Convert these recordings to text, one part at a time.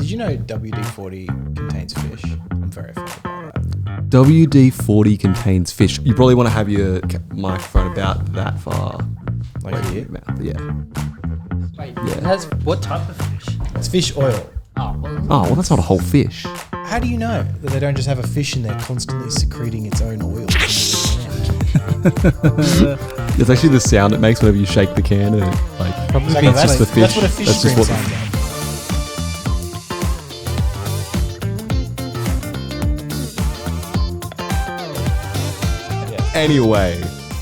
Did you know WD-40 contains fish? I'm very offended by that. WD-40 contains fish. You probably want to have your microphone about that far. Like away from here? your mouth. Yeah. Wait, Yeah. it has what type of fish? It's fish oil. Oh, well, Oh, well, that's not a whole fish. How do you know that they don't just have a fish in there constantly secreting its own oil? It's actually the sound it makes whenever you shake the can, and it, like, probably Exactly, means that's that's, the that's fish. what a fish That's just screen what- sounds like. Anyway,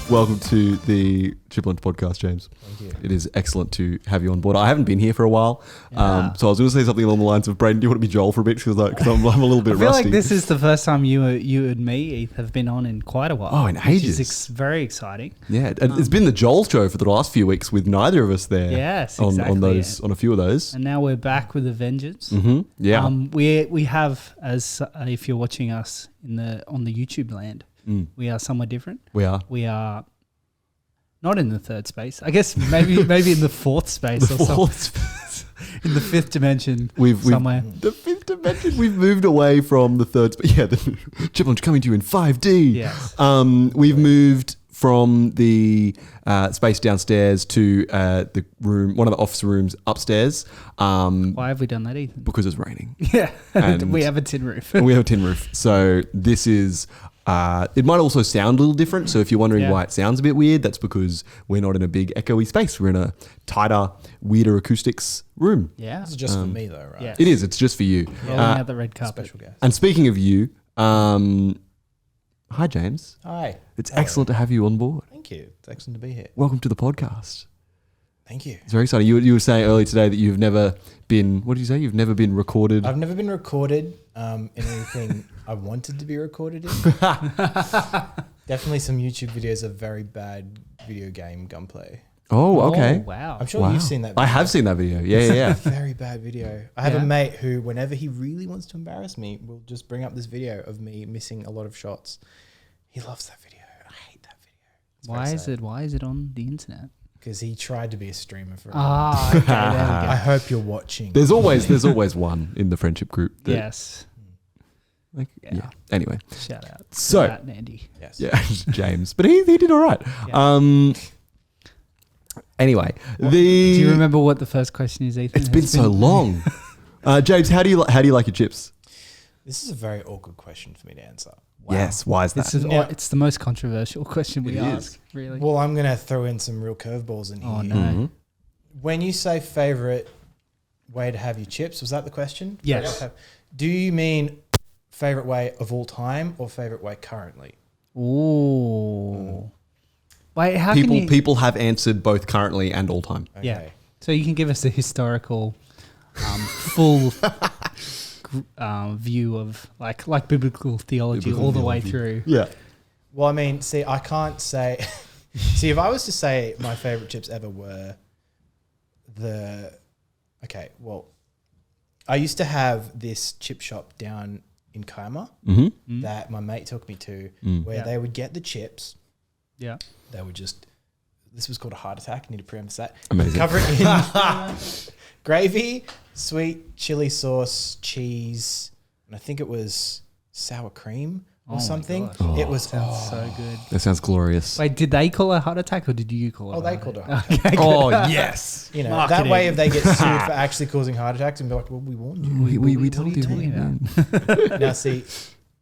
welcome to the Triple Lunch podcast, James. Thank you. It is excellent to have you on board. I haven't been here for a while, Yeah. so I was going to say something along the lines of, Brayden, do you want to be Joel for a bit? Because I'm a little bit I feel rusty. like this is the first time you and me, Heath, have been on in quite a while. Oh, in which ages. is very exciting. Yeah, and it's been the Joel show for the last few weeks with neither of us there. Yes, on exactly, those on a few of those. And now we're back with a vengeance. Mm-hmm. Yeah. We have, as if you're watching us on the YouTube land, we are somewhere different. We are. We are not in the third space. I guess maybe in the fourth space or something. In the fifth dimension somewhere. The fifth dimension. We've moved away from the third space. Yeah, the Triple Lunch coming to you in 5D. Yes. We've moved from the space downstairs to the room, one of the office rooms upstairs. Why have we done that, Ethan? Because it's raining. Yeah, And we have a tin roof. We have a tin roof. So this is, it might also sound a little different. So if you're wondering why it sounds a bit weird, that's because we're not in a big echoey space. We're in a tighter, weirder acoustics room. Yeah. This is just for me though, right? Yeah. It is. It's just for you. Rolling out the red carpet. Special guest. And speaking of you, hi, James. Hi. It's Hello. excellent to have you on board. Thank you. It's excellent to be here. Welcome to the podcast. Thank you. It's very exciting. You were saying earlier today that you've never been, what did you say? You've never been recorded. I've never been recorded in anything I wanted to be recorded in. Definitely some YouTube videos of very bad video game gunplay. Oh, okay. Oh, wow. I'm sure Wow. you've seen that video. I have seen that video. Yeah, yeah. Very bad video. I have Yeah. a mate who, whenever he really wants to embarrass me, will just bring up this video of me missing a lot of shots. He loves that video. I hate that video. It's Why is it on the internet? Because he tried to be a streamer for. Ah, okay, there I hope you're watching. There's always one in the friendship group. we That, go. Yes. Like, Yeah. yeah. Anyway. Shout out. So- Shout out, Andy. Yes. Yeah, James. But he did all right. Yeah. Anyway, Do you remember what the first question is, Ethan? It's been so long. James, how do you like your chips? This is a very awkward question for me to answer. Yes. Why is that? This is Now- it's the most controversial question we It ask, is. really. Well, I'm going to throw in some real curveballs in here. Oh, no. Mhm. When you say favorite way to have your chips, was that the question? Yes. Do you mean favorite way of all time or favorite way currently? Ooh. Wait, how can you... People have answered both currently and all time. Okay. Yeah. So you can give us a historical, full view of like biblical theology Biblical all the way theology. through. Yeah. Well, I mean, see, I can't say. See, if I was to say my favorite chips ever were okay, well, I used to have this chip shop down in Kiama Mm-hmm. that my mate took me to, where Yeah. they would get the chips. Yeah. They would just. This was called a heart attack. I need to preemphasize that. Amazing. Cover it in gravy, sweet chili sauce, cheese, and I think it was sour cream Oh or my something. gosh. It was Sounds so good. That sounds glorious. Wait, did they call it a heart attack or did you call it? Oh, a they heart called it a attack? heart attack. Oh, yes. You know, Marketing. that way if they get sued for actually causing heart attacks and be like, well, we warned you. We What are told you you. talking about? Now, see,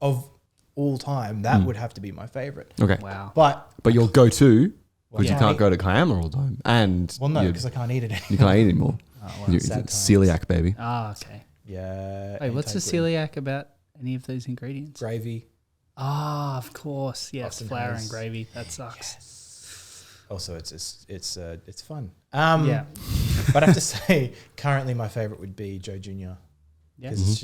of all time, that would have to be my favorite. Okay. Wow. But But your go-to, Well, because yeah. you can't go to Kiama all the time. And well, no, you because I can't eat it anymore. can't eat anymore. Oh, wow. You're sad times. celiac, baby. Ah, okay. Yeah. Wait, what's the anti-gluten. celiac about any of those ingredients? Gravy. Ah, of course. Yes, Often flour has- and gravy. That sucks. Also, it's fun. Yeah. But I have to say, currently my favorite would be Joe Jr. Yeah. Because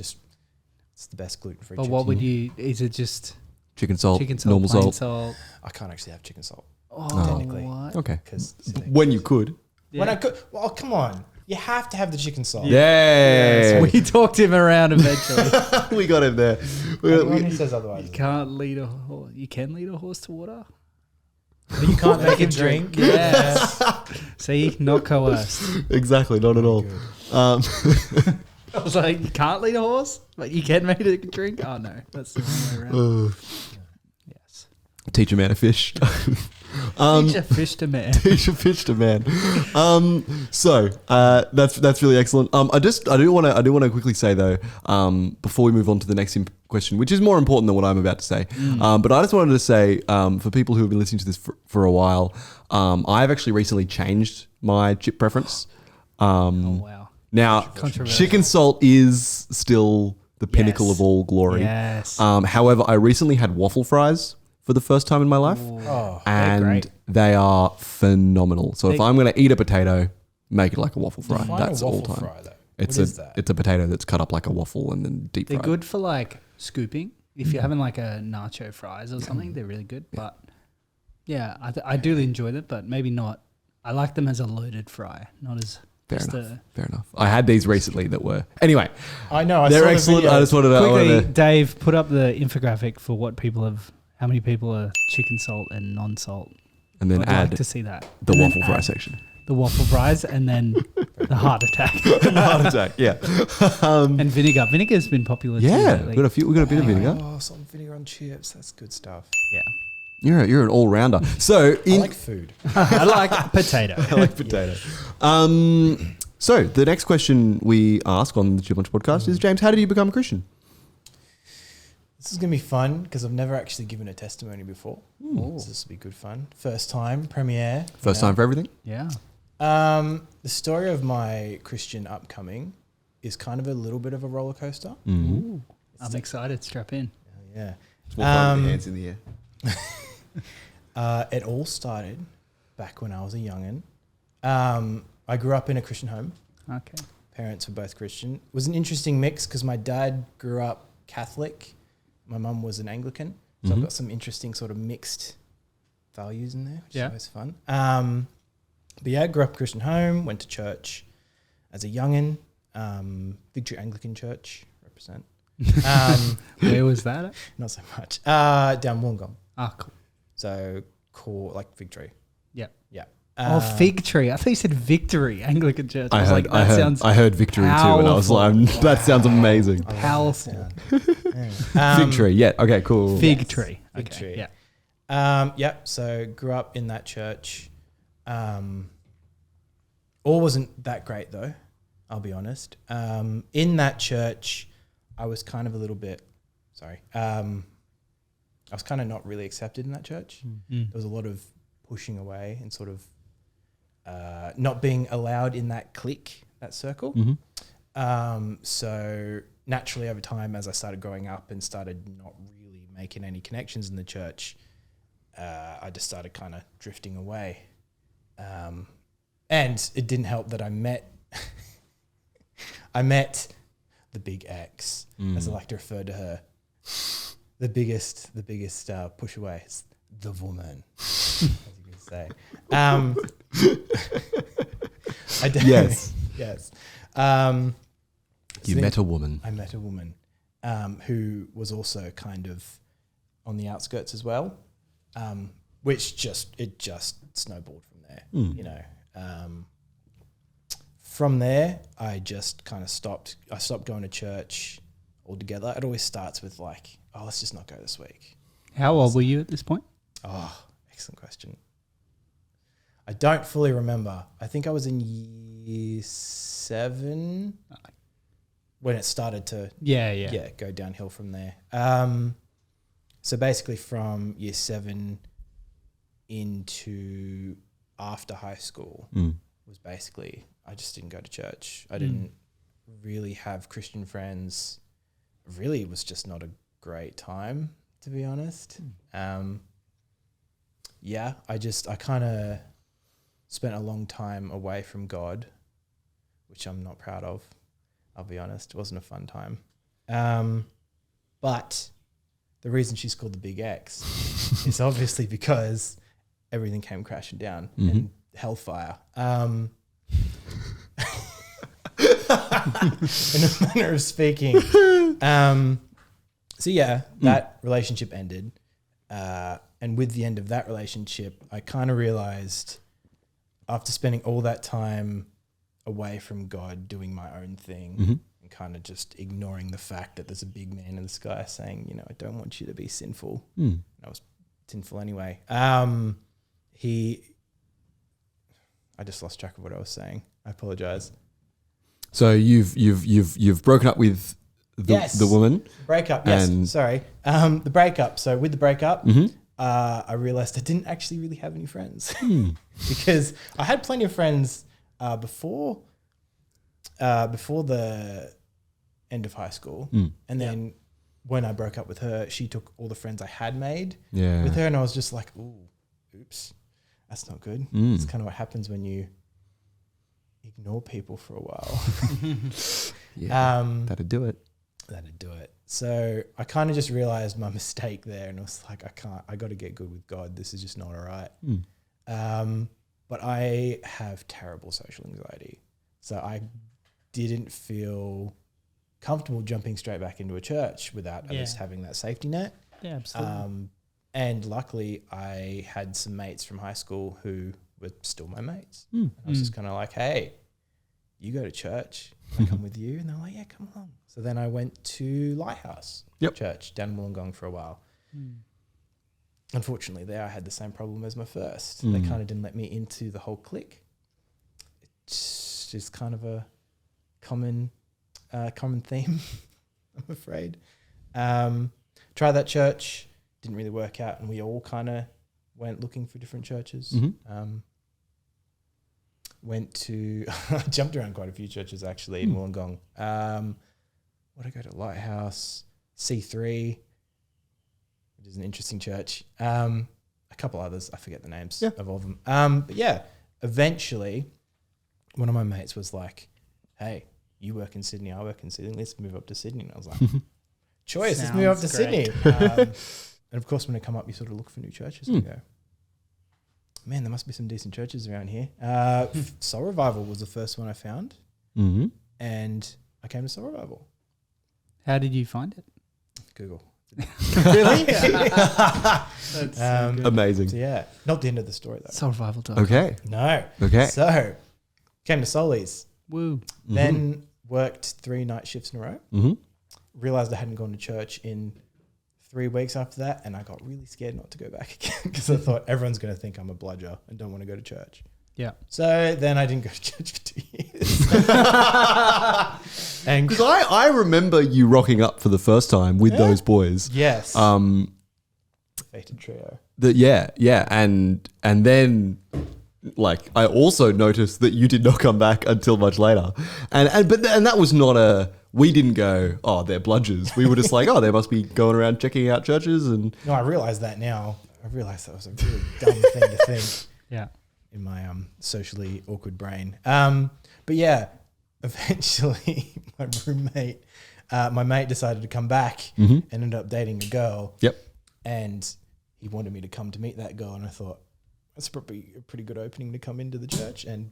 it's the best gluten-free But chips. what would you? Is it just Chicken salt, chicken salt, normal plain salt. salt? I can't actually have chicken salt. Oh, Technically. what? Okay. Because When you could. when I could, well, come on, you have to have the chicken salt. Yay. We talked him around eventually. We got him there. Anyone who says otherwise, You can't lead a horse. You can lead a horse to water. but you can't make it drink. Yes. See, not coerced. Exactly, not at all. Good. I was like, you can't lead a horse, but you can make it a drink. Oh no, that's the wrong way around. Yes. Teach a man to fish. Teach a fish to man. Teach a fish to man. So that's really excellent. I do want to quickly say though, before we move on to the next question, which is more important than what I'm about to say. But I just wanted to say, for people who have been listening to this for a while, I've actually recently changed my chip preference. Oh wow. Now, chicken salt is still the pinnacle of all glory. Yes. However, I recently had waffle fries for the first time in my life. Oh, and they are phenomenal. So if I'm going to eat a potato, make it like a waffle fry. That's all time. Fry, though. It's a potato that's cut up like a waffle and then deep fried. They're good for like scooping. If you're having like a nacho fries or something, they're really good. But yeah, I do enjoy them, but maybe not. I like them as a loaded fry, not as Fair enough. I had these recently that were... Anyway. I know. They're excellent. I just wanted to... Quickly, Dave, put up the infographic for what people have... How many people are chicken salt and non-salt? And then I'd like to see that. The waffle fry section. The waffle fries and then the heart attack. The heart attack, yeah. And vinegar. Vinegar's been popular too. Yeah, we got a bit of vinegar. Oh, salt and vinegar on chips. That's good stuff. Yeah. You're an all-rounder. So I like food. I like potato. I like potato. So the next question we ask on the Chip Lunch podcast is, James, how did you become a Christian? This is going to be fun because I've never actually given a testimony before. So this will be good fun. First time, premiere. First time for everything? Yeah. The story of my Christian upcoming is kind of a little bit of a roller coaster. Ooh. I'm excited. Strap in. Yeah. It's more fun with your hands in the air. It all started back when I was a youngin'. I grew up in a Christian home. Okay. Parents were both Christian. It was an interesting mix because my dad grew up Catholic. My mum was an Anglican. So I've got some interesting sort of mixed values in there, which is always fun. But yeah, I grew up Christian home, went to church as a youngin'. Victory Anglican Church, represent. Where was that at? Not so much. Down Wollongong. Ah, cool. So core, like Victory. Yep. Yeah. Fig tree. I thought you said Victory Anglican Church. I heard Victory too, and I was like, that sounds amazing. Powerful. Fig tree, yeah. Okay, cool. Fig tree. Fig Okay, tree. yeah. Yep. So grew up in that church. All wasn't that great though, I'll be honest. In that church, I was kind of a little bit, I was kind of not really accepted in that church. There was a lot of pushing away and sort of not being allowed in that clique, that circle. So naturally over time, as I started growing up and started not really making any connections in the church, I just started kind of drifting away. And it didn't help that I met the big X, as I like to refer to her. The biggest push away is the woman, as you can say. Yes. You met a woman. I met a woman who was also kind of on the outskirts as well, which just snowballed from there. You know, from there I just kind of stopped. I stopped going to church altogether. It always starts with like, oh, let's just not go this week. How old were you at this point? Oh, excellent question. I don't fully remember. I think I was in year 7 when it started to go downhill from there. So basically from year 7 into after high school was basically, I just didn't go to church. I didn't really have Christian friends. Really, it was just not a great time, to be honest. I kind of spent a long time away from God, which I'm not proud of. I'll be honest. It wasn't a fun time. But the reason she's called the Big X is obviously because everything came crashing down and hellfire. In a manner of speaking. So yeah, that relationship ended. And with the end of that relationship, I kind of realized after spending all that time away from God, doing my own thing and kind of just ignoring the fact that there's a big man in the sky saying, I don't want you to be sinful. I was sinful anyway. I just lost track of what I was saying. I apologize. So you've broken up with the woman? Breakup, yes. Sorry. The breakup. So with the breakup, I realized I didn't actually really have any friends because I had plenty of friends before the end of high school. And then when I broke up with her, she took all the friends I had made with her. And I was just like, oops, that's not good. It's kind of what happens when you ignore people for a while. That'd do it. So I kind of just realized my mistake there, and I was like, I got to get good with God. This is just not all right. But I have terrible social anxiety. So I didn't feel comfortable jumping straight back into a church without at least having that safety net. Yeah, absolutely. And luckily I had some mates from high school who were still my mates. And I was just kind of like, hey, you go to church, can I come with you? And they're like, yeah, come along. So then I went to Lighthouse Church down in Wollongong for a while. Unfortunately, there I had the same problem as my first. They kind of didn't let me into the whole clique. It's just kind of a common theme, I'm afraid. Tried that church, didn't really work out, and we all kind of went looking for different churches. I jumped around quite a few churches actually in Wollongong. What did I go to? Lighthouse, C3, which is an interesting church. A couple others, I forget the names of all of them. But yeah, eventually one of my mates was like, hey, you work in Sydney, I work in Sydney, let's move up to Sydney. And I was like, choice, let's move up to Sydney. And of course, when I come up, you sort of look for new churches and go, man, there must be some decent churches around here. Soul Revival was the first one I found. And I came to Soul Revival. How did you find it? Google. Really? That's amazing. So yeah, not the end of the story though. Soulrevival. Okay. No. Okay. So came to Soli's. Woo. Then worked 3 night shifts in a row. Realized I hadn't gone to church in 3 weeks after that, and I got really scared not to go back again because I thought everyone's going to think I'm a bludger and don't want to go to church. Yeah. So then I didn't go to church for 2 years. And Because I remember you rocking up for the first time with those boys. yes, fated trio. And then like I also noticed that you did not come back until much later, and that was not we didn't go, oh, they're bludgers. We were just like, oh, they must be going around checking out churches. And No, I realize that now. I realize that was a really dumb thing to think. Yeah. In my socially awkward brain. But yeah, eventually my mate decided to come back and ended up dating a girl. Yep. And he wanted me to come to meet that girl, and I thought that's probably a pretty good opening to come into the church. And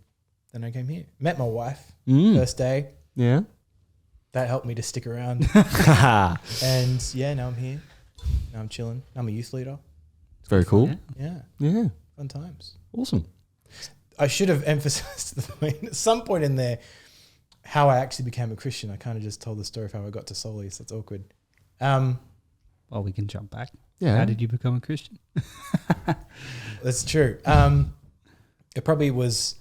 then I came here, met my wife first day. Yeah. That helped me to stick around. And yeah, now I'm here. Now I'm chilling. I'm a youth leader. It's very cool. Yeah. Fun times. Awesome. I should have emphasized the point at some point in there how I actually became a Christian. I kind of just told the story of how I got to Soli's. That's awkward. Well, we can jump back. Yeah. How did you become a Christian? That's true. It probably was.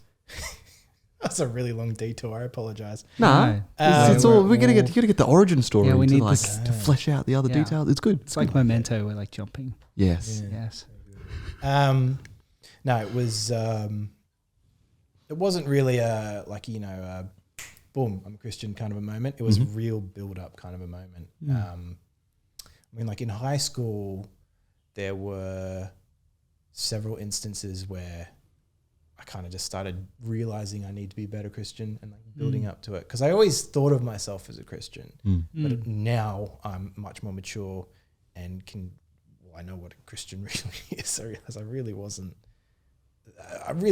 That's a really long detour. I apologize. Nah, it's all you gotta get the origin story. Yeah, we to need like this. to flesh out the other details. It's good. It's like Memento. We're like jumping. Yes. Yeah. Yes. No, it was. It wasn't really boom, I'm a Christian kind of a moment. It was a real build up kind of a moment. I mean, like in high school, there were several instances where I kind of just started realizing I need to be a better Christian and like building up to it. Because I always thought of myself as a Christian, but now I'm much more mature and I know what a Christian really is. I realize I really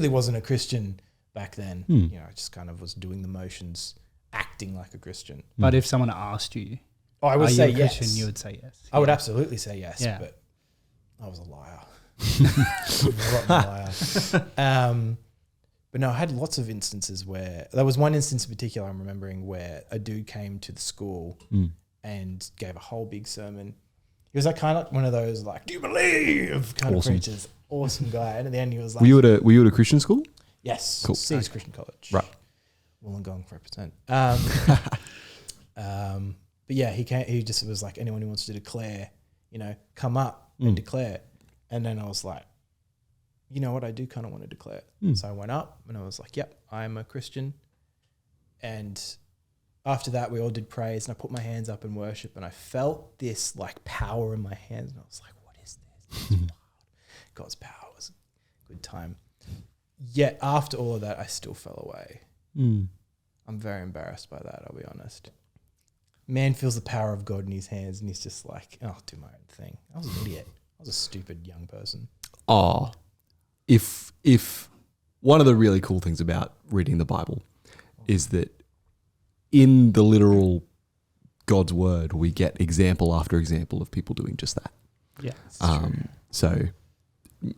wasn't a Christian back then. You know, I just kind of was doing the motions, acting like a Christian. But if someone asked you, I would are say you a yes. Christian, you would say yes. I would absolutely say yes, but I was a liar. Rotten liar. But no, I had lots of instances where there was one instance in particular I'm remembering where a dude came to the school and gave a whole big sermon. He was like kind of one of those like, do you believe kind of preachers. Awesome guy. And at the end he was like, were you at a Christian school? Yes. Cool. C's Christian College. Right. Wollongong represent. But yeah, he just was like, anyone who wants to declare, come up and declare. And then I was like, you know what, I do kind of want to declare. So I went up and I was like, yep, I'm a Christian. And after that, we all did praise and I put my hands up in worship and I felt this like power in my hands. And I was like, what is this? This is wild. God's power was a good time. Yet after all of that, I still fell away. I'm very embarrassed by that, I'll be honest. Man feels the power of God in his hands and he's just like, oh, I'll do my own thing. I was an idiot. I was a stupid young person. Oh, if one of the really cool things about reading the Bible is that in the literal God's word, we get example after example of people doing just that. Yeah. So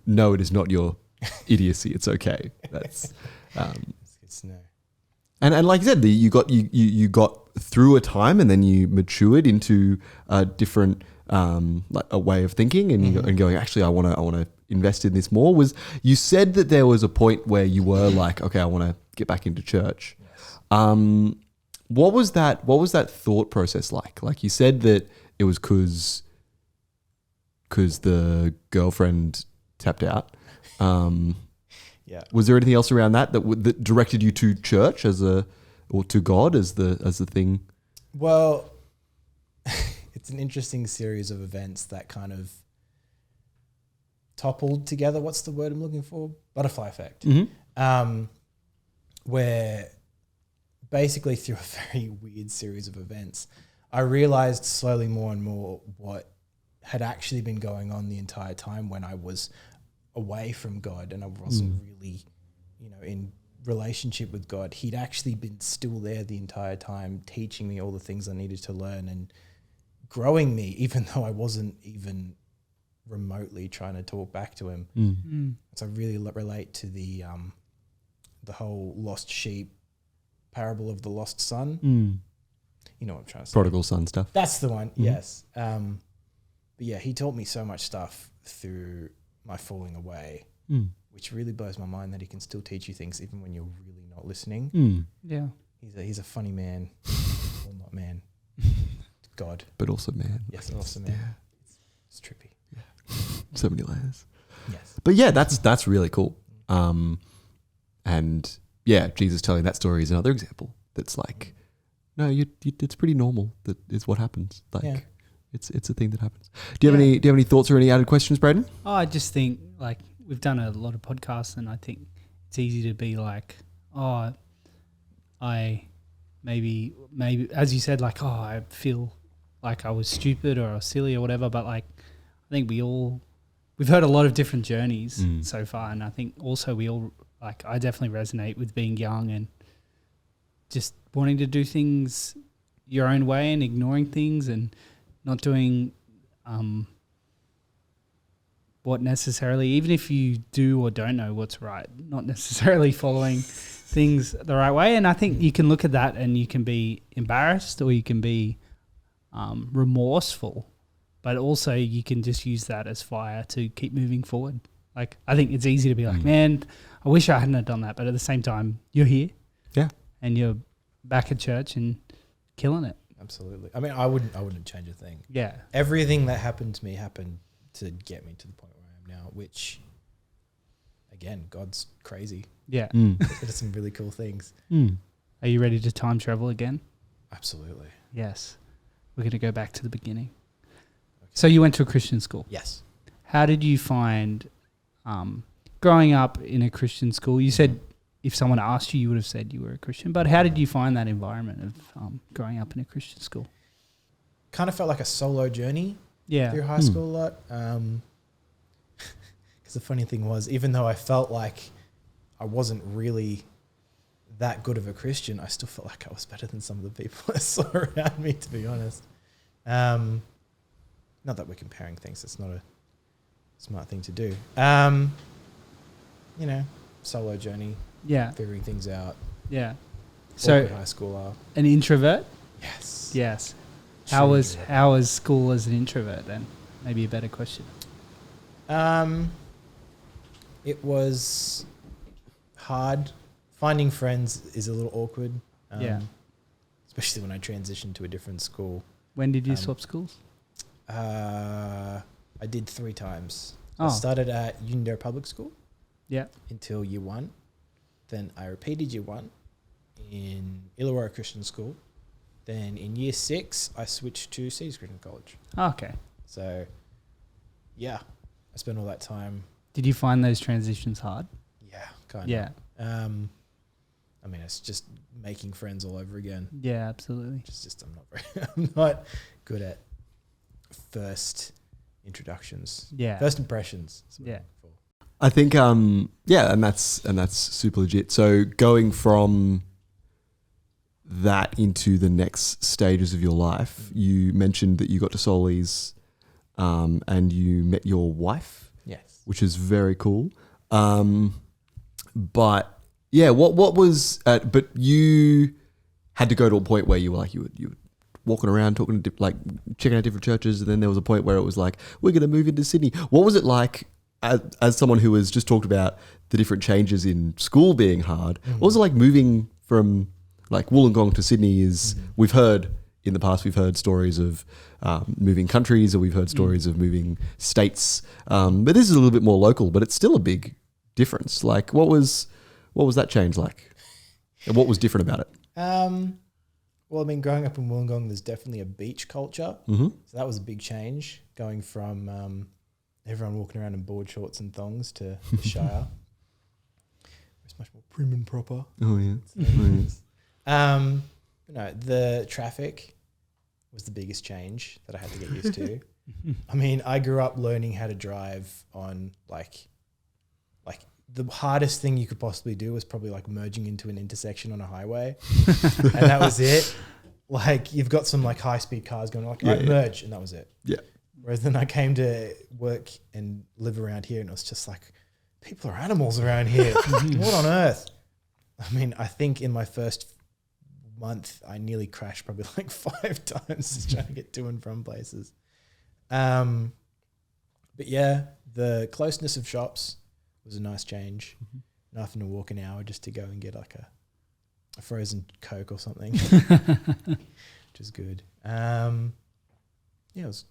no, it is not your idiocy. It's okay. That's It's good to know. And like you said, you got through a time and then you matured into a different like a way of thinking and going, actually, I want to invest in this more. You said that there was a point where you were like, okay, I want to get back into church. Yes. What was that thought process like? Like you said that it was because the girlfriend tapped out. Yeah. Was there anything else around that directed you to church or to God as the thing? Well, it's an interesting series of events that kind of toppled together. What's the word I'm looking for? Butterfly effect. Where basically through a very weird series of events, I realized slowly more and more what had actually been going on the entire time when I was away from God and I wasn't really, in relationship with God. He'd actually been still there the entire time, teaching me all the things I needed to learn and growing me, even though I wasn't even remotely trying to talk back to him. So I really relate to the whole lost sheep parable of the lost son. You know what I'm trying to say. Prodigal son stuff. That's the one. Yes. But yeah, he taught me so much stuff through my falling away, which really blows my mind that he can still teach you things even when you're really not listening. Yeah. He's a funny man. Well, not man. God. But also man. Yes, also man. Yeah. It's trippy. Yeah. So many layers. Yes. But yeah, that's really cool. And yeah, Jesus telling that story is another example. That's like, no, it's pretty normal. That is what happens. Like, it's a thing that happens. Do you have any thoughts or any added questions, Brayden? Oh, I just think like we've done a lot of podcasts, and I think it's easy to be like, oh, I maybe as you said, like, oh, I feel like I was stupid or I was silly or whatever. But like, I think we've heard a lot of different journeys so far, and I think also we all like. I definitely resonate with being young and just wanting to do things your own way and ignoring things and not doing what necessarily, even if you do or don't know what's right, not necessarily following things the right way. And I think you can look at that and you can be embarrassed or you can be remorseful, but also you can just use that as fire to keep moving forward. Like, I think it's easy to be like, man, I wish I hadn't have done that. But at the same time, you're here. Yeah. And you're back at church and killing it. Absolutely. I mean, I wouldn't change a thing. Yeah. Everything that happened to me happened to get me to the point where I am now, which, again, God's crazy. Yeah. There's some really cool things. Are you ready to time travel again? Absolutely. Yes. We're going to go back to the beginning. Okay. So you went to a Christian school. Yes. How did you find growing up in a Christian school? You said if someone asked you, you would have said you were a Christian. But how did you find that environment of growing up in a Christian school? Kind of felt like a solo journey through high school a lot. Because the funny thing was, even though I felt like I wasn't really that good of a Christian, I still felt like I was better than some of the people I saw around me, to be honest. Not that we're comparing things. It's not a smart thing to do. Solo journey. Yeah. figuring things out. Yeah. So So high school are. an introvert? Yes. Yes. True How was introvert. school as an introvert then? Maybe a better question. It was hard. Finding friends is a little awkward. Yeah. Especially when I transitioned to a different school. When did you Um, swap schools? I did 3 times. Oh. I started at Unidale Public School Yeah. until year 1. Then I repeated year 1 in Illawarra Christian School. Then in year 6, I switched to Cedars Christian College. Oh, okay. So, yeah, I spent all that time. Did you find those transitions hard? Yeah, kind of. Yeah. I mean, it's just making friends all over again. Yeah, absolutely. Just I'm not good at first introductions. Yeah. First impressions. is what Yeah. I'm looking for. I think and that's super legit. So going from that into the next stages of your life, you mentioned that you got to Solis and you met your wife, Yes. which is very cool. But yeah, what was but you had to go to a point where you were like you were walking around talking to like checking out different churches, and then there was a point where it was like, we're going to move into Sydney. What was it like as someone who has just talked about the different changes in school being hard? What was it like moving from like Wollongong to Sydney? We've heard in the past, we've heard stories of moving countries, or we've heard stories of moving states, but this is a little bit more local, but it's still a big difference. Like what was that change like, and what was different about it? Well, I mean, growing up in Wollongong, there's definitely a beach culture. Mm-hmm. So that was a big change, going from everyone walking around in board shorts and thongs to the Shire. It's much more prim and proper. Oh yeah. The traffic was the biggest change that I had to get used to. I mean, I grew up learning how to drive on like the hardest thing you could possibly do was probably like merging into an intersection on a highway. And that was it. Like you've got some like high speed cars going like, merge, and that was it. Yeah. Whereas then I came to work and live around here and it was just like, people are animals around here. What on earth? I mean, I think in my first month, I nearly crashed probably like 5 times just trying to get to and from places. But yeah, the closeness of shops was a nice change. Nothing to walk an hour just to go and get like a frozen Coke or something, which is good. Yeah, it was.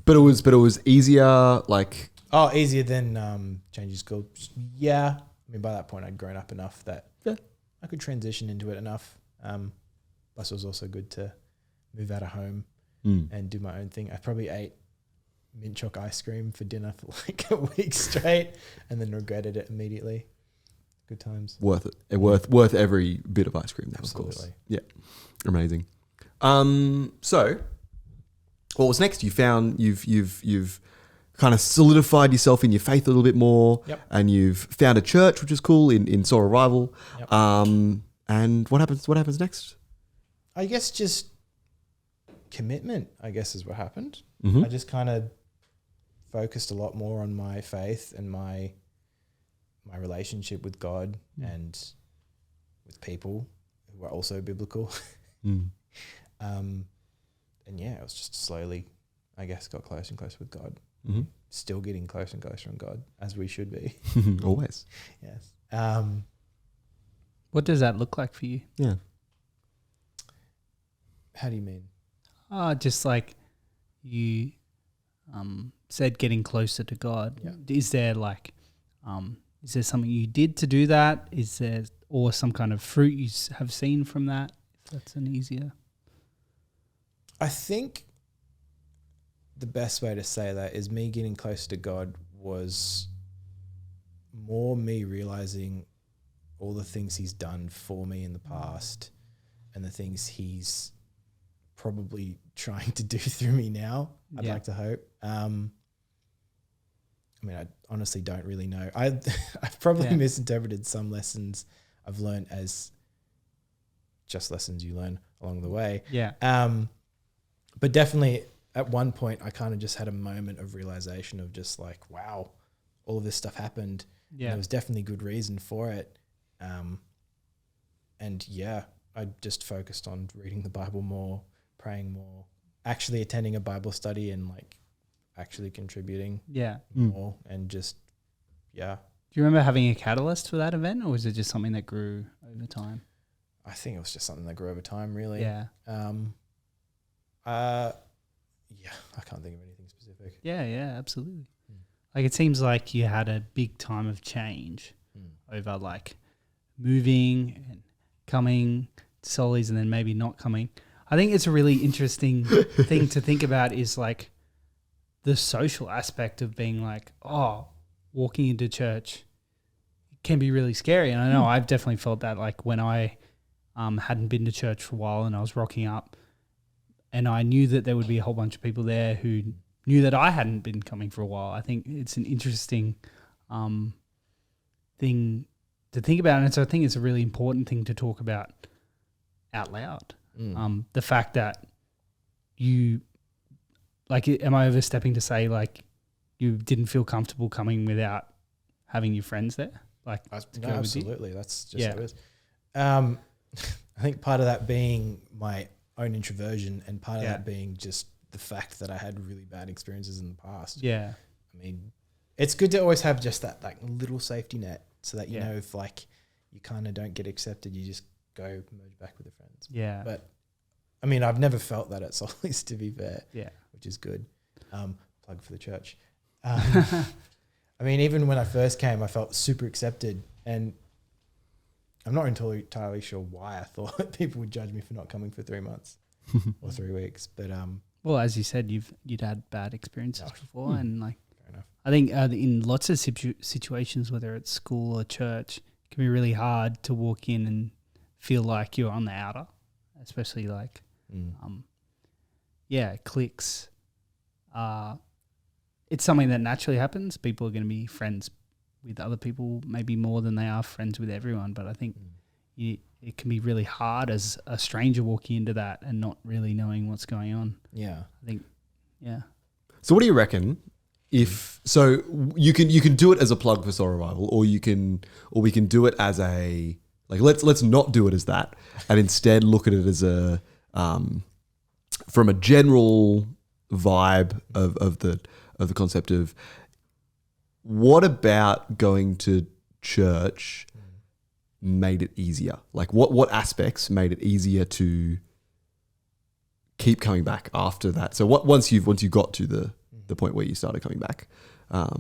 But it was easier, like easier than changing school. Yeah, I mean by that point I'd grown up enough that I could transition into it enough. Plus, it was also good to move out of home and do my own thing. I probably ate mint choc ice cream for dinner for like a week straight and then regretted it immediately. Good times. worth it. Worth every bit of ice cream, though, of course. Absolutely. Yeah, amazing. So what was next? You've kind of solidified yourself in your faith a little bit more, and you've found a church, which is cool, in Soul Revival. Yep. And what happens next? I guess just commitment, I guess, is what happened. Mm-hmm. I just kind of focused a lot more on my faith and my relationship with God and with people who are also biblical. And yeah, it was just slowly, I guess, got closer and closer with God. Mm-hmm. Still getting closer and closer on God, as we should be. Always. Yes. What does that look like for you? Yeah. How do you mean? Just like you said, getting closer to God. Yeah. Is there like, is there something you did to do that? Is there, or some kind of fruit you have seen from that? If that's an easier. I think the best way to say that is me getting closer to God was more me realizing all the things he's done for me in the past and the things he's probably trying to do through me now. I'd like to hope. I mean, I honestly don't really know. I've probably misinterpreted some lessons I've learned as just lessons you learn along the way. Yeah. But definitely at one point I kind of just had a moment of realization of just like, wow, all of this stuff happened. Yeah. There was definitely good reason for it. And yeah, I just focused on reading the Bible more, praying more, actually attending a Bible study and like actually contributing Yeah. more and just, yeah. Do you remember having a catalyst for that event, or was it just something that grew over time? I think it was just something that grew over time, really. Yeah. Yeah, I can't think of anything specific. Yeah, absolutely. Like it seems like you had a big time of change over like moving and coming to Solly's and then maybe not coming. I think it's a really interesting thing to think about is like the social aspect of being like, oh, walking into church can be really scary. And I know I've definitely felt that like when I hadn't been to church for a while and I was rocking up and I knew that there would be a whole bunch of people there who knew that I hadn't been coming for a while. I think it's an interesting thing to think about. And so I think it's a really important thing to talk about out loud. The fact that you, like, am I overstepping to say like you didn't feel comfortable coming without having your friends there? Like, No, absolutely. That's just how it is. I think part of that being my own introversion and part of that being just the fact that I had really bad experiences in the past. Yeah. I mean, it's good to always have just that like little safety net so that, you know, if like you kind of don't get accepted, you just go merge back with your friends. Yeah. But I mean, I've never felt that at Solly's, to be fair. Yeah. Which is good. Plug for the church. I mean, even when I first came, I felt super accepted, and I'm not entirely sure why I thought people would judge me for not coming for 3 months or 3 weeks. But well, as you said, you'd had bad experiences before, and like fair enough. I think in lots of situations, whether it's school or church, it can be really hard to walk in and feel like you're on the outer, especially like cliques. It's something that naturally happens. People are going to be friends with other people maybe more than they are friends with everyone. But I think it can be really hard as a stranger walking into that and not really knowing what's going on. Yeah. I think, So what do you reckon? If so, you can do it as a plug for Soul Revival, or we can do it as a like let's not do it as that, and instead look at it as a from a general vibe of the concept of what about going to church made it easier? Like what aspects made it easier to keep coming back after that? So once you got to the point where you started coming back, what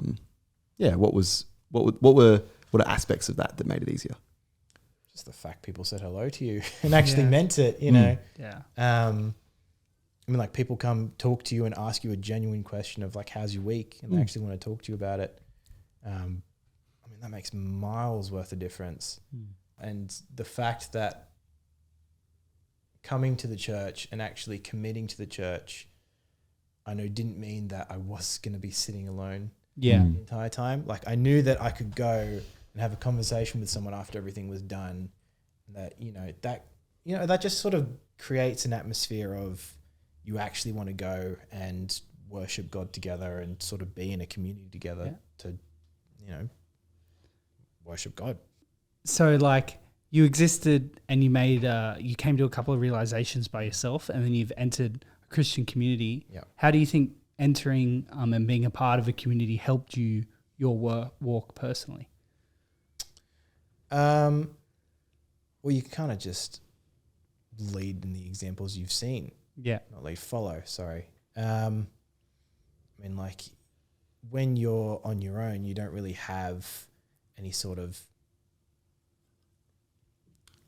are aspects of that made it easier? Just the fact people said hello to you and actually meant it, you know. Yeah. I mean, like people come talk to you and ask you a genuine question of like, how's your week? And they actually want to talk to you about it. I mean, that makes miles worth of difference. And the fact that coming to the church and actually committing to the church, I know didn't mean that I was going to be sitting alone the entire time. Like I knew that I could go and have a conversation with someone after everything was done. And that just sort of creates an atmosphere of, you actually want to go and worship God together and sort of be in a community together to, you know, worship God. So like you existed and you came to a couple of realizations by yourself, and then you've entered a Christian community. Yeah. How do you think entering and being a part of a community helped your walk personally? Well, you kind of just lead in the examples you've seen. Yeah. Not lead, follow, sorry. I mean, like, when you're on your own, you don't really have any sort of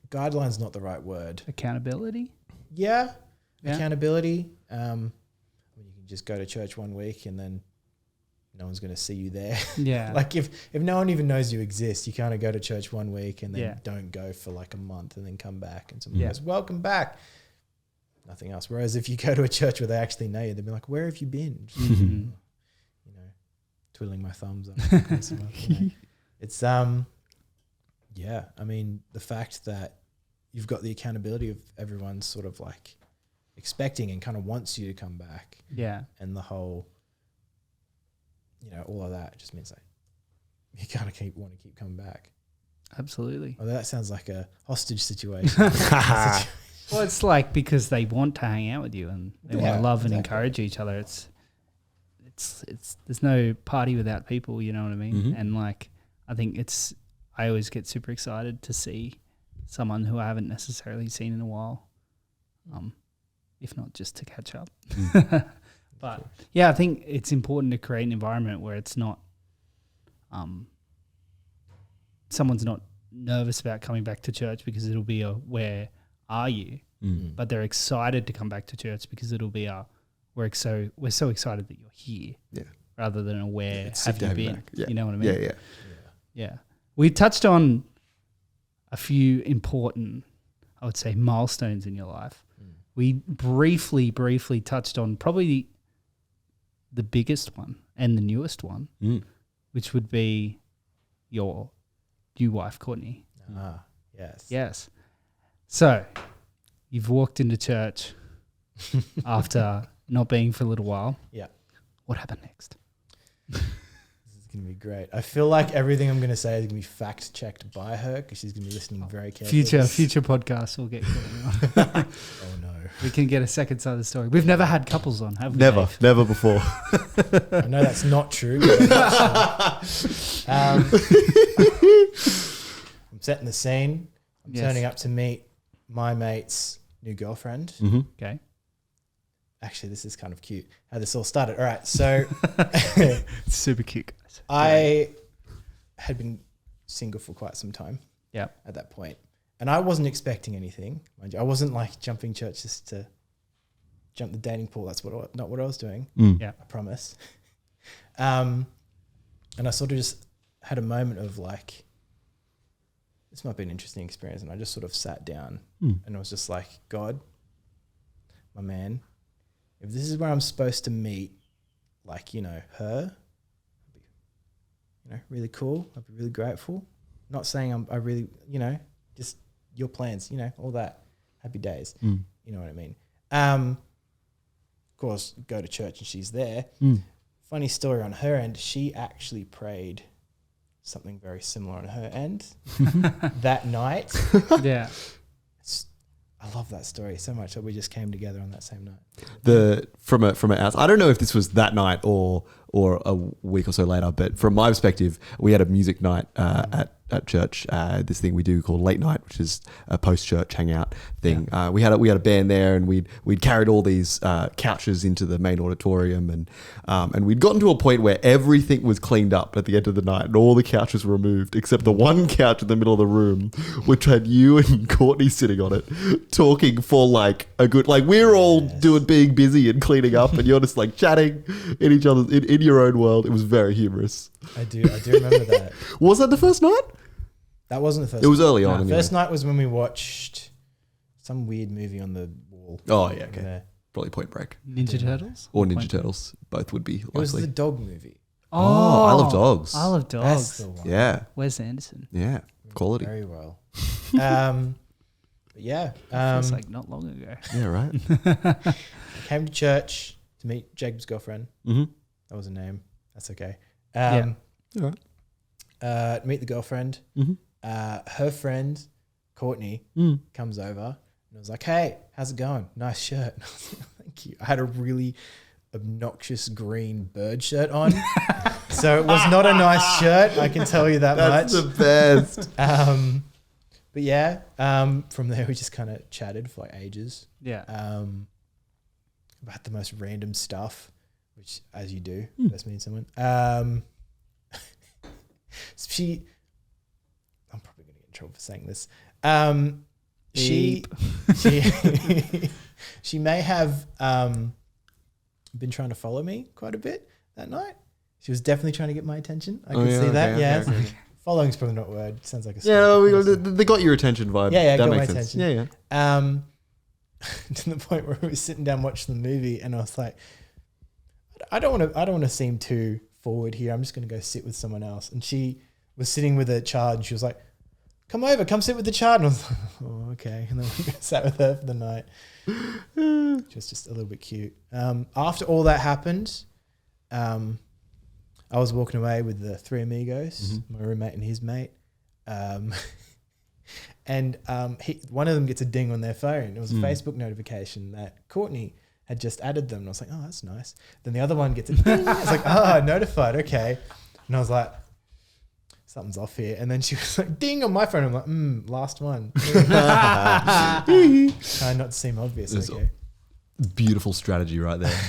guideline's not the right word. Accountability? Yeah. Accountability. I mean, you can just go to church 1 week and then no one's going to see you there. Yeah. Like if no one even knows you exist, you kind of go to church 1 week and then don't go for like a month and then come back and someone goes, welcome back. Nothing else. Whereas if you go to a church where they actually know you, they'll be like, where have you been? You know, twiddling my thumbs. It's, I mean, the fact that you've got the accountability of everyone sort of like expecting and kind of wants you to come back. Yeah. And the whole, you know, all of that just means like you kind of want to keep coming back. Absolutely. Although that sounds like a hostage situation. Well, it's like because they want to hang out with you and they want to love and encourage each other. It's there's no party without people, you know what I mean? Mm-hmm. And like I think I always get super excited to see someone who I haven't necessarily seen in a while. If not just to catch up. But yeah, I think it's important to create an environment where it's not someone's not nervous about coming back to church because it'll be a where are you? But they're excited to come back to church because it'll be a we're so excited that you're here. Yeah. Rather than a where have you been? Yeah. You know what I mean? Yeah. We touched on a few important, I would say, milestones in your life. We briefly touched on probably the biggest one and the newest one, which would be your new wife, Courtney. Yes. Yes. So you've walked into church after not being for a little while. Yeah. What happened next? This is going to be great. I feel like everything I'm going to say is going to be fact checked by her because she's going to be listening very carefully. Future podcasts will get going on. Oh no. We can get a second side of the story. We've never had couples on, have we? Never before. I know that's not true. But I'm setting the scene. I'm turning up to meet my mate's new girlfriend. Mm-hmm. Okay. Actually, this is kind of cute how this all started. All right, so Super cute, guys. I had been single for quite some time. Yeah. At that point, and I wasn't expecting anything. Mind you. I wasn't like jumping church just to jump the dating pool. That's not what I was doing. Yeah. I promise. And I sort of just had a moment of like, this might be an interesting experience. And I just sort of sat down and I was just like, God, my man, if this is where I'm supposed to meet, like, her, really cool. I'd be really grateful. Not saying I really, just your plans, all that. Happy days. You know what I mean? Of course, go to church and she's there. Funny story on her end, she actually prayed something very similar on her end that night. Yeah. I love that story so much that we just came together on that same night. From an outside, I don't know if this was that night or a week or so later, but from my perspective, we had a music night at church. This thing we do called late night, which is a post church hangout thing. Yeah. We had a band there, and we'd carried all these couches into the main auditorium, and we'd gotten to a point where everything was cleaned up at the end of the night, and all the couches were removed except the one couch in the middle of the room, which had you and Courtney sitting on it, talking for like a good, like we're all being busy and cleaning up, and you're just like chatting in each other's in your own world. It was very humorous. I do remember that. Was that the first night? That wasn't the first. It was early on. Anyway. First night was when we watched some weird movie on the wall. Oh yeah, okay. There. Probably Point Break. Ninja Turtles? Or Ninja Turtles. Both would be likely. It was the dog movie. Oh, I Love Dogs. I Love Dogs. That's the one. Yeah. Wes Anderson. Yeah. Quality. Very well. But yeah. Feels like not long ago. Yeah, right. I came to church to meet Jacob's girlfriend. Mm-hmm. That was her name. That's okay. Yeah. All right. Meet the girlfriend. Mm-hmm. Her friend, Courtney, comes over and was like, "Hey, how's it going? Nice shirt." And I was like, "Thank you." I had a really obnoxious green bird shirt on. So it was not a nice shirt, I can tell you that That's much. That's the best. But yeah, from there we just kind of chatted for like ages. Yeah. About the most random stuff, which as you do, first meeting someone. I'm probably going to get in trouble for saying this. She may have been trying to follow me quite a bit that night. She was definitely trying to get my attention. I can see that. Yeah. Okay. Following's probably not a word. Sounds like a they got your attention vibe. Yeah, that got my makes sense. attention. Yeah. To the point where we were sitting down watching the movie, and I was like, I don't want to seem too forward here. I'm just going to go sit with someone else. And she was sitting with a child, and she was like, come sit with the child. And I was like, oh, okay. And then we sat with her for the night. She was just a little bit cute. After all that happened, I was walking away with the three amigos, my roommate and his mate. And one of them gets a ding on their phone. It was a Facebook notification that Courtney had just added them. And I was like, oh, that's nice. Then the other one gets a ding. It's like, oh, notified. Okay. And I was like, something's off here. And then she was like, ding on my phone. I'm like, last one. Trying not to seem obvious. There's okay. Beautiful strategy right there.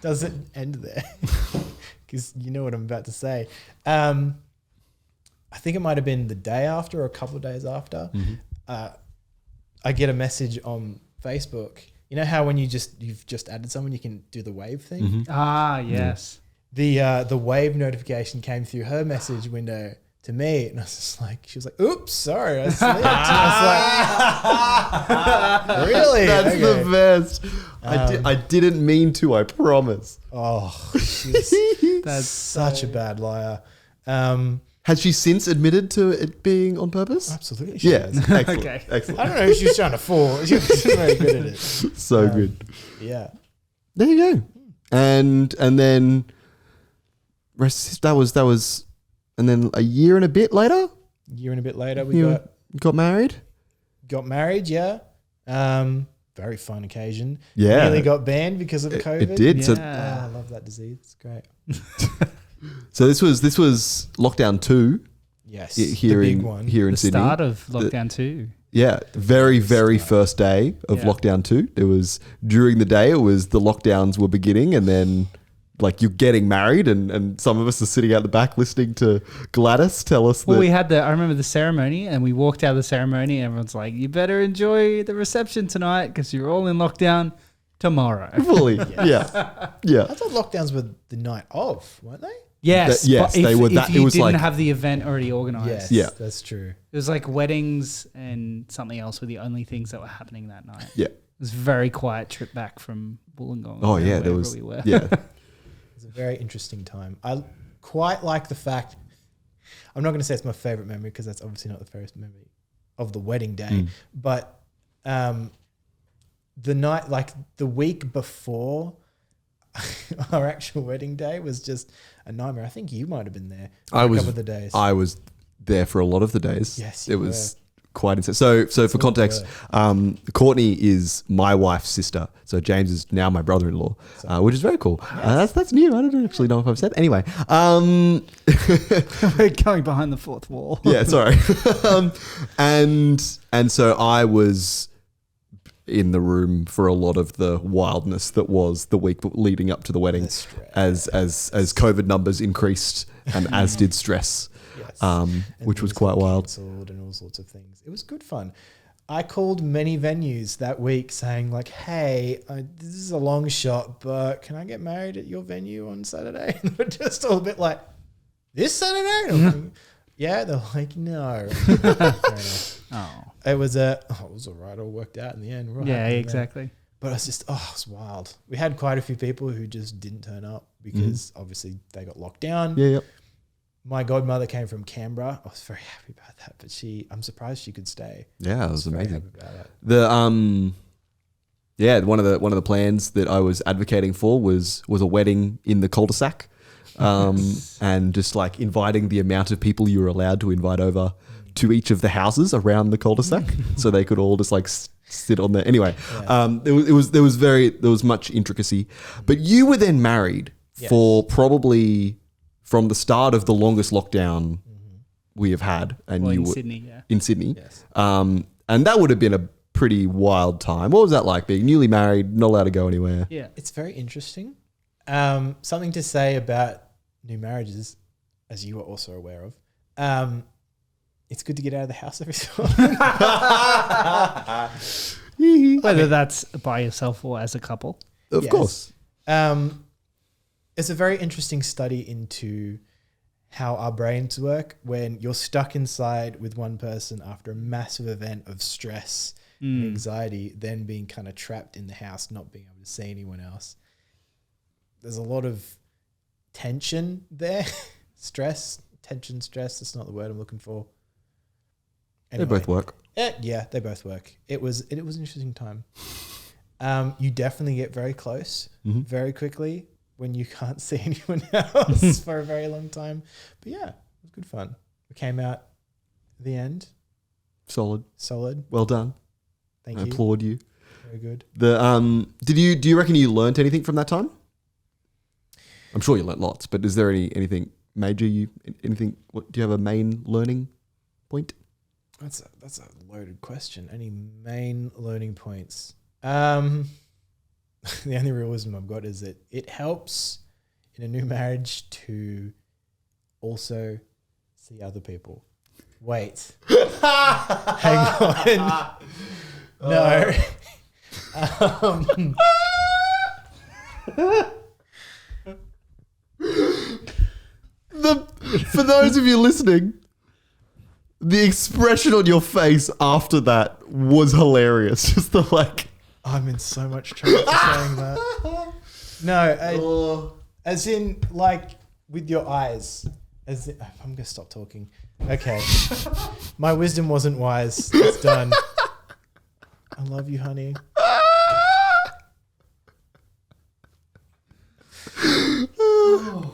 Does it end there? Because you know what I'm about to say. I think it might have been the day after or a couple of days after. I get a message on Facebook. You know how when you've just added someone, you can do the wave thing? Ah, yes. The wave notification came through her message window to me, and I was just like, she was like, oops, sorry, I slipped. And I was like, really? That's okay. the best. I didn't mean to, I promise. Oh, she's That's such a bad liar. Has she since admitted to it being on purpose? Absolutely. She Yeah, has. excellent. Okay. Excellent. I don't know if she was trying to fool. She was very good at it. So good. Yeah. There you go. And then that was and then a year and a bit later, A year and a bit later, we you got married. got married. Yeah. Very fun occasion. Yeah. Nearly got banned because of COVID. It did. So, Yeah. I love that disease. It's great. so this was lockdown 2 Yes. here the big in one. here in The Sydney. start of lockdown 2. Yeah, very first day of Yeah. lockdown 2. It was during the day. It was the lockdowns were beginning, and then like you're getting married, and some of us are sitting out the back listening to Gladys tell us Well, that. I remember the ceremony, and we walked out of the ceremony, and everyone's like, you better enjoy the reception tonight because you're all in lockdown tomorrow. Fully, yeah. I thought lockdowns were the night of, weren't they? Yes, Yes, but they if, were if that- you it was didn't like- have the event already organised. Yes. Yeah. That's true. It was like weddings and something else were the only things that were happening that night. Yeah. It was a very quiet trip back from Wollongong. Oh or yeah, there wherever was. we were. Yeah, It was a very interesting time. I quite like the fact, I'm not going to say it's my favorite memory because that's obviously not the first memory of the wedding day, but the night, like the week before our actual wedding day was just a nightmare. I think you might have been there for a couple of the days. I was there for a lot of the days. Yes, it you was quite insane. So for context, Courtney is my wife's sister. So James is now my brother-in-law, which is very cool. That's new. I don't actually know if I've said. Anyway, We're going behind the fourth wall. yeah, sorry. And so I was in the room for a lot of the wildness that was the week leading up to the wedding, as COVID numbers increased and as did stress. Yes. Which was things quite got wild. cancelled and all sorts of things. It was good fun. I called many venues that week saying like, hey, this is a long shot, but can I get married at your venue on Saturday? And they're just all a bit like, this Saturday? And I'm like, yeah. They're like, no. Fair enough. Oh. It was all right. All worked out in the end. We're all Yeah, happy with that. exactly. But it was wild. We had quite a few people who just didn't turn up because obviously they got locked down. Yeah, yep. My godmother came from Canberra. I was very happy about that, but I'm surprised she could stay. Yeah, it was Very amazing. happy about that. One of the plans that I was advocating for was a wedding in the cul-de-sac, and just like inviting the amount of people you were allowed to invite over to each of the houses around the cul-de-sac, so they could all just like sit on there. Anyway, there was much intricacy, but you were then married for probably from the start of the longest lockdown we have had, and Well, you in were Sydney, yeah. in Sydney. Yes. And that would have been a pretty wild time. What was that like, being newly married, not allowed to go anywhere? Yeah. It's very interesting. Something to say about new marriages, as you are also aware of. It's good to get out of the house every so often. Whether that's by yourself or as a couple. Of Yes. course. It's a very interesting study into how our brains work when you're stuck inside with one person after a massive event of stress and anxiety, then being kind of trapped in the house, not being able to see anyone else. There's a lot of tension there. Stress, that's not the word I'm looking for. They both work. Yeah, they both work. It was an interesting time. You definitely get very close very quickly. when you can't see anyone else for a very long time. But yeah, it was good fun. We came out at the end. Solid. Well done. Thank I you. applaud you. Very good. Do you reckon you learnt anything from that time? I'm sure you learnt lots, but is there anything major do you have a main learning point? That's a loaded question. Any main learning points? The only real wisdom I've got is that it helps in a new marriage to also see other people. Wait. Hang on. No. For those of you listening, the expression on your face after that was hilarious. Just the like. I'm in so much trouble for saying that. No, as in like with your eyes. I'm going to stop talking. Okay. My wisdom wasn't wise. It's done. I love you, honey.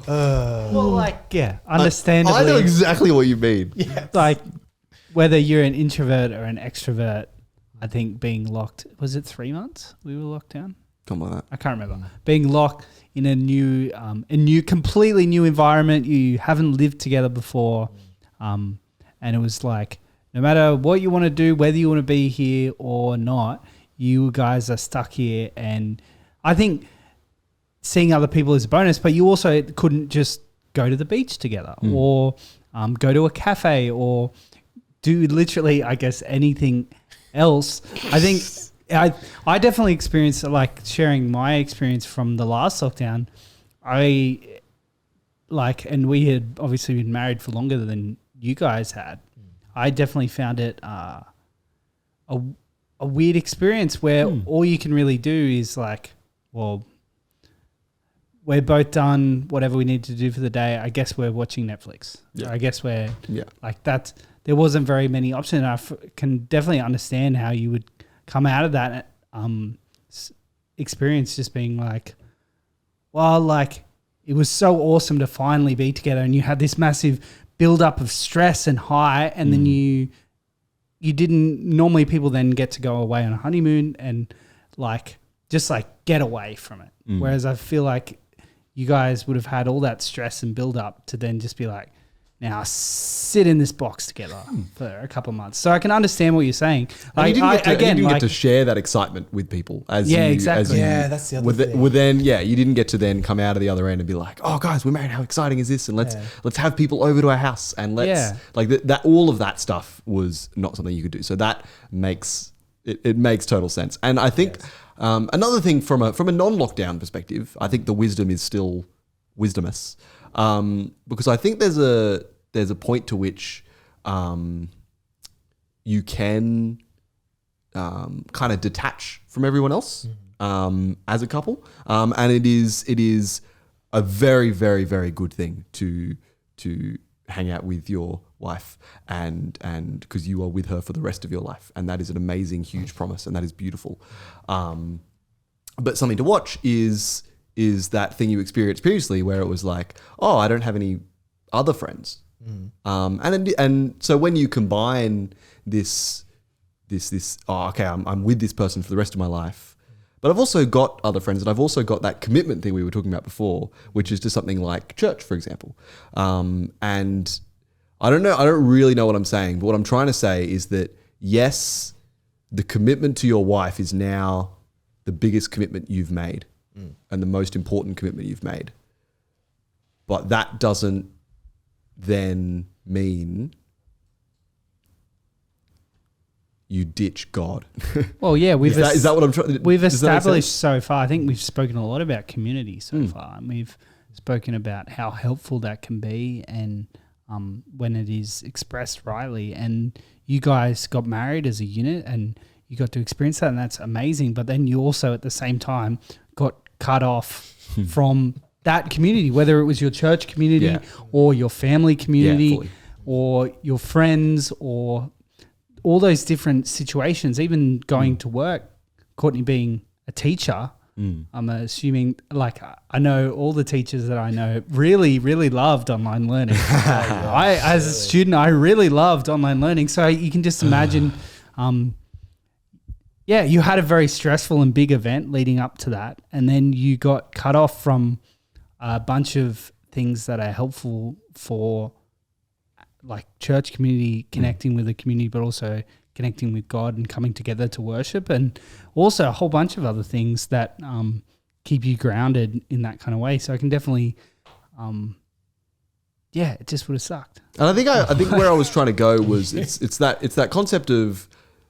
Well, like, yeah, understandably. I know exactly what you mean. Yeah. Like, whether you're an introvert or an extrovert, I think being locked, was it 3 months we were locked down? Something like that. I can't remember. Being locked in a new, completely new environment. You haven't lived together before. And it was like, no matter what you want to do, whether you want to be here or not, you guys are stuck here. And I think seeing other people is a bonus, but you also couldn't just go to the beach together or go to a cafe or do literally, I guess, anything else. I think I definitely experienced, like, sharing my experience from the last lockdown. And we had obviously been married for longer than you guys had. I definitely found it a weird experience where all you can really do is like, well, we're both done whatever we need to do for the day. I guess we're watching Netflix. Yeah. I guess we're like that. There wasn't very many options. I can definitely understand how you would come out of that experience just being like, well, like it was so awesome to finally be together, and you had this massive build-up of stress and high, and then you didn't. Normally, people then get to go away on a honeymoon and like just like get away from it. Whereas I feel like you guys would have had all that stress and build-up to then just be like, now sit in this box together for a couple of months. So I can understand what you're saying. Like, you didn't get to share that excitement with people exactly. That's the other thing. You didn't get to then come out of the other end and be like, oh guys, we're married. How exciting is this? And let's have people over to our house and let's like that. All of that stuff was not something you could do. So that makes it makes total sense. And I think another thing from a non-lockdown perspective, I think the wisdom is still wisdomous. Because I think there's a point to which you can kind of detach from everyone else as a couple, and it is a very, very, very good thing to hang out with your wife and because you are with her for the rest of your life, and that is an amazing, huge promise, and that is beautiful. But something to watch is that thing you experienced previously where it was like, oh, I don't have any other friends. And so when you combine this, oh, okay, I'm with this person for the rest of my life, but I've also got other friends, and I've also got that commitment thing we were talking about before, which is to something like church, for example. And I don't really know what I'm saying, but what I'm trying to say is that, yes, the commitment to your wife is now the biggest commitment you've made. And the most important commitment you've made. But that doesn't then mean you ditch God. Well, yeah, is that what I'm trying? We've established so far. I think we've spoken a lot about community so far, and we've spoken about how helpful that can be, and when it is expressed rightly. And you guys got married as a unit, and you got to experience that, and that's amazing. But then you also, at the same time, got cut off from that community, whether it was your church community or your family community or your friends or all those different situations, even going to work. Courtney being a teacher, I'm assuming, like, I know all the teachers that I know really, really loved online learning. As a student, I really loved online learning. So you can just imagine, you had a very stressful and big event leading up to that. And then you got cut off from a bunch of things that are helpful for like church community, connecting with the community, but also connecting with God and coming together to worship, and also a whole bunch of other things that keep you grounded in that kind of way. So I can definitely, it just would have sucked. And I think where I was trying to go was it's that concept of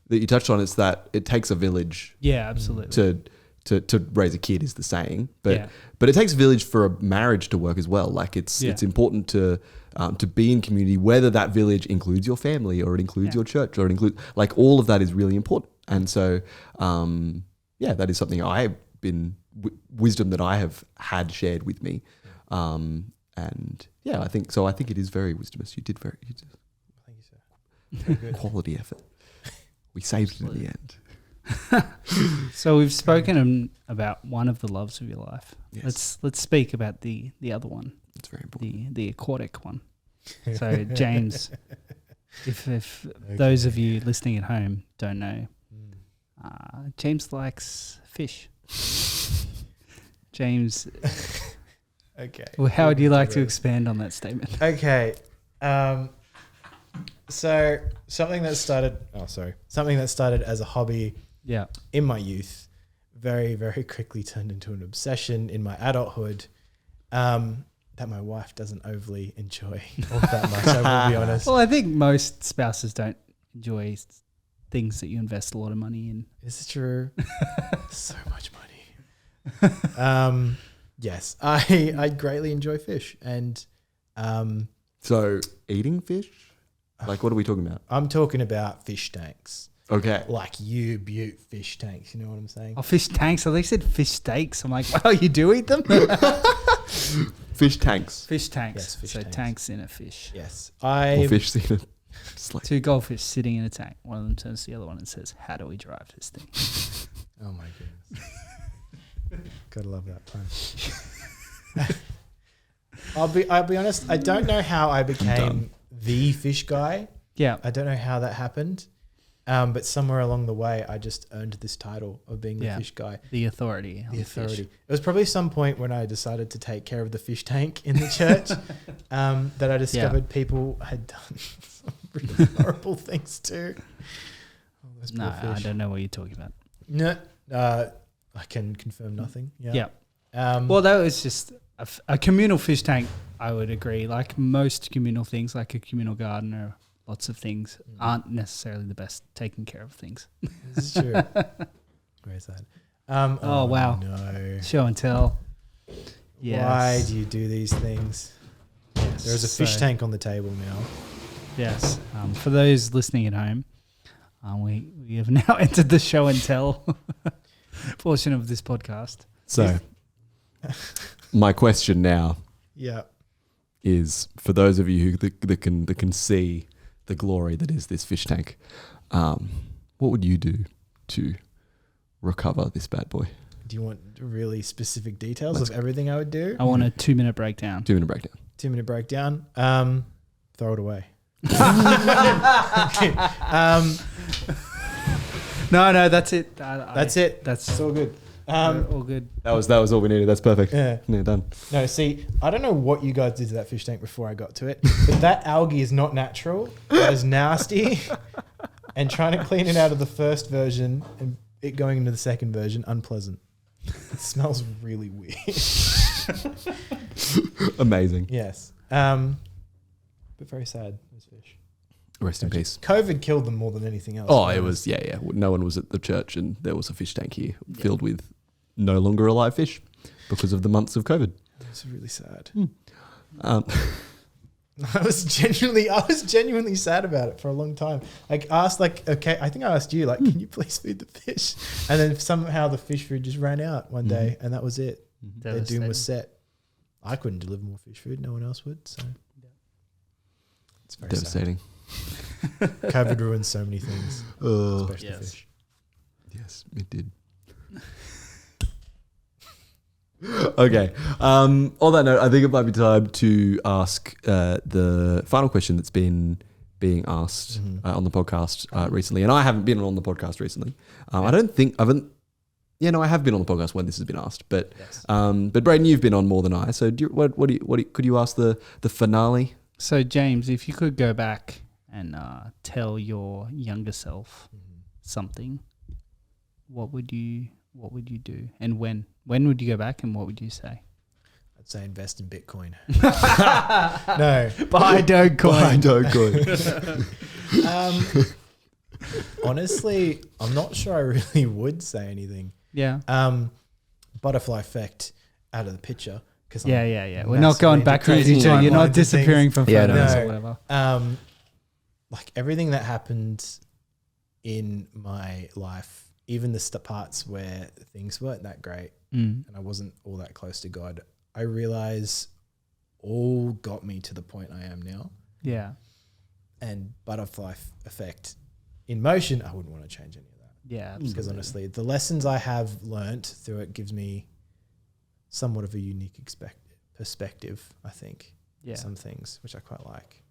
that you touched on. It's that it takes a village. Yeah, absolutely. To raise a kid is the saying, but it takes a village for a marriage to work as well. Like it's important to be in community, whether that village includes your family or it includes your church or it includes, like, all of that is really important. And so, that is something I've been wisdom that I have had shared with me. I think so. I think it is very wisdomous. You did Thank you, sir. very good. Quality effort. We saved it in the end. So we've spoken about one of the loves of your life. Yes. Let's speak about the other one. It's very important. The aquatic one. So James, if those of you listening at home don't know, James likes fish. James, Okay. well, how would you like to expand on that statement? Okay. So something that started as a hobby Yeah. in my youth very, very quickly turned into an obsession in my adulthood that my wife doesn't overly enjoy all that much, I will be honest. Well, I think most spouses don't enjoy things that you invest a lot of money in. Is it true? So much money. Yes, I greatly enjoy fish. And So eating fish? Like, what are we talking about? I'm talking about fish tanks. Okay. Like Butte fish tanks, you know what I'm saying? Oh, fish tanks. I think said fish steaks. I'm like, well, you do eat them? Fish tanks. Fish tanks. Yes, fish so tanks. in a fish. Yes. Or fish in a... Just like, Two goldfish sitting in a tank. One of them turns to the other one and says, how do we drive this thing? Oh my goodness. Gotta love that pun. I'll be honest, I don't know how I became the fish guy. Yeah. I don't know how that happened. But somewhere along the way, I just earned this title of being the fish guy. The authority. The authority. It was probably some point when I decided to take care of the fish tank in the church that I discovered people had done some really horrible things too. Oh, those No, poor I fish. don't know what you're talking about. No, I can confirm nothing. Yeah. Well, that was just a communal fish tank, I would agree. Like most communal things, like a communal garden or lots of things, aren't necessarily the best taking care of things. This is true. Where is that? Oh, wow. No. Show and tell. Yes. Why do you do these things? Yes. There is a fish tank on the table now. Yes. For those listening at home, we have now entered the show and tell portion of this podcast. so, my question now Yeah. is, for those of you that can see the glory that is this fish tank, what would you do to recover this bad boy? Do you want really specific details of everything I would do? I want a 2-minute breakdown. 2-minute breakdown. 2-minute breakdown. Throw it away. No, that's it. That's it. That's all good. all good. That was all we needed. That's perfect. Yeah. Done. No, see, I don't know what you guys did to that fish tank before I got to it, but that algae is not natural. That is nasty. And trying to clean it out of the first version and it going into the second version, unpleasant. It smells really weird. Amazing. Yes. But very sad, those fish. Rest in peace. COVID killed them more than anything else. Oh, it was, yeah. No one was at the church and there was a fish tank here filled with no longer alive fish because of the months of COVID. It was really sad. I was genuinely sad about it for a long time. I think I asked you, can you please feed the fish? And then somehow the fish food just ran out one day and that was it. Their doom was set. I couldn't deliver more fish food. No one else would. So it's very Devastating. sad. COVID ruined so many things, especially fish. Yes, it did. Okay. On that note, I think it might be time to ask the final question that's been being asked on the podcast recently, and I haven't been on the podcast recently. I don't think I haven't. Yeah, no, I have been on the podcast when this has been asked, but Yes. but Brayden, you've been on more than I. So could you ask the finale? So James, if you could go back and tell your younger self something, what would you do, and when would you go back, and what would you say? I'd say invest in Bitcoin. No. Buy Dogecoin. Honestly, I'm not sure I really would say anything. Yeah. Butterfly effect out of the picture. Yeah. We're not going back crazy. You're not disappearing from photos or whatever. Like everything that happened in my life, even the parts where things weren't that great and I wasn't all that close to God, I realize all got me to the point I am now. Yeah. And butterfly effect in motion, I wouldn't want to change any of that. Yeah. Because honestly, the lessons I have learnt through it gives me somewhat of a unique perspective, I think. Yeah. Some things, which I quite like.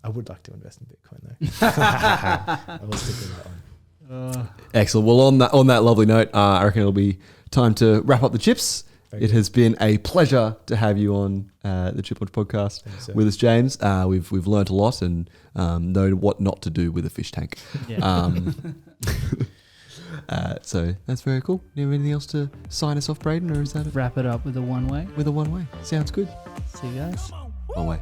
I would like to invest in Bitcoin though. I will stick with that one. Excellent. Well, on that lovely note, I reckon it'll be time to wrap up the chips. It has been a pleasure to have you on the Chip Watch podcast with us, James. We've learnt a lot and know what not to do with a fish tank. Yeah. So that's very cool. Do you have anything else to sign us off, Brayden, or is that Wrap it up with a one-way. with a one-way? Sounds good. See you guys. One way.